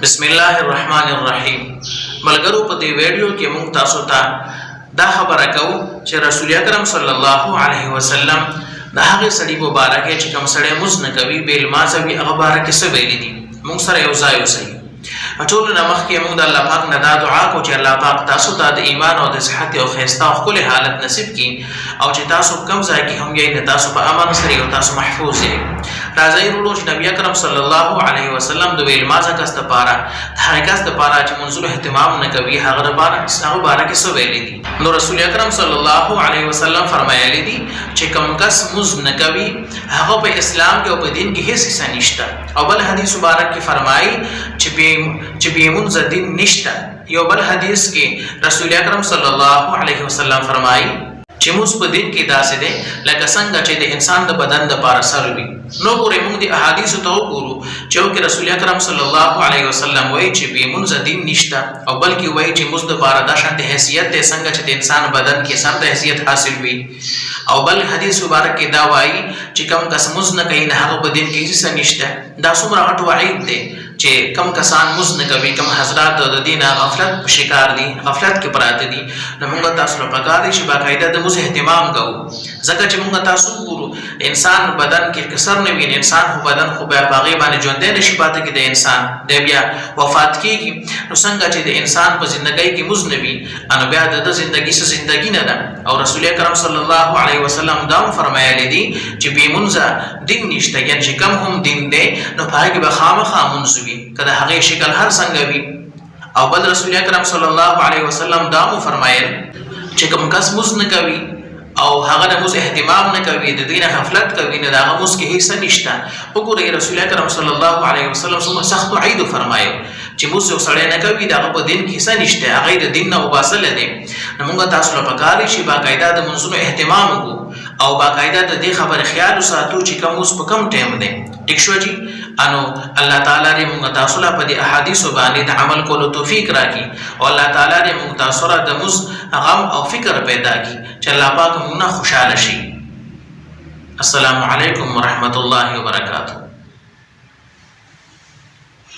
بسم الله الرحمن الرحیم. ملګرو په دې ویډیو کې موږ تاسو ته دا خبره کوو چې رسول اکرم صلی الله علیه وسلم د هغه سړي مبارک چې کوم سړی مز نه کوي بیل مازوي هغه بارک څه ویلي دي موږ سره یو ځای اوسئ. ټول نه مخکې موږ د الله پاک نه دا دعا کوو چې الله پاک تاسو ته د ایمان او د صحت او خیسته او ښکلې حالت نصیب کړي او چې تاسو کوم ځای کې هم یې تاسو په امن سره او تاسو محفوظ یې. راځي ورو چې نبی اکرم صلی الله علیه وسلم د ویل مازه کس ته پاره هغه کس ته پاره چې منزل اهتمام نه کوي هغه لپاره هغه بارک څه ویلي دي. نو رسول اکرم صلی الله علیه وسلم فرمایلی دي چې کوم کس مز نه کوي هغه په اسلام کې او په دین کې هیڅ حصہ نشته. او بل حدیث مبارک کې فرمایي چې به منځ دین نشته. یو بل حدیث کې رسول اکرم صلی الله علیه وسلم فرمایي چې موږ په دین کې داسې ده لکه څنګه چې د انسان د بدن د پاره سر وي. نو ګورې موږ د احادیث ته وګورو چې رسول اکرم صلی الله علیه وسلم وایي چې به منځ دین نشته او بلکې وایي چې موږ د پاره د شانته حیثیت ده څنګه چې د انسان بدن کې سر د حیثیت حاصل وي. او بل حدیث مبارک کې دا وایي چې کوم کس موږ نه کوي نه هغه په دین کې هیڅ نشته. دا څومره غټ وعید دی چې کم کسان موږ نه کوي کم حضرات د دین غفلت شکار دي غفلت کې پراته دي. نو موږ تاسو له پکار دي چې باقاعده د موږ اهتمام کوو ځکه چې موږ تاسو ګورو انسان بدن کې کسر نه وي انسان خو بدن خو بیا باغې باندې ژوندې نشي پاتې کې د انسان د بیا وفات کېږي. نو څنګه چې د انسان په ژوندۍ کې موږ نه وي ان بیا د ژوندۍ څه ژوندۍ نه ده. او رسول اکرم صلی الله علیه وسلم دا فرمایلی دي چې بې منځه دین نشته یعنی چې کم هم دین دی نو په هغې کې به خامخا منځ وي که د هغې شکل هر څنګه وي. او بل رسول اکرم صلی الله علیه وسلم دا مو فرمایل چې کوم کس موږ نه کوي او هغه د موږ اهتمام نه کوي د دین غفلت کوي نه د هغه موږ کې هیڅ نشته. وګورئ رسول اکرم صلی الله علیه وسلم څومره سخت وعید فرمایل چې موږ یو سړی نه کوي د هغه په دین کې هیڅ نشته هغه د دین نه وباسلی دی. نو موږ تاسو له پکار دي چې باقاعده د منځونو اهتمام وکړو او باقاعده د دې خبرې خیال وساتو چې کوم اوس په کم ټایم دی. ټیک شو جی. انو الله تعالی دې موږ تاسو له په دې احادیث باندې د عمل کولو توفیق راکړي او الله تعالی دې موږ تاسو را د غم او فکر پیدا کړي چې الله پاک موږ نه خوشاله شي. السلام علیکم ورحمت الله وبرکاته.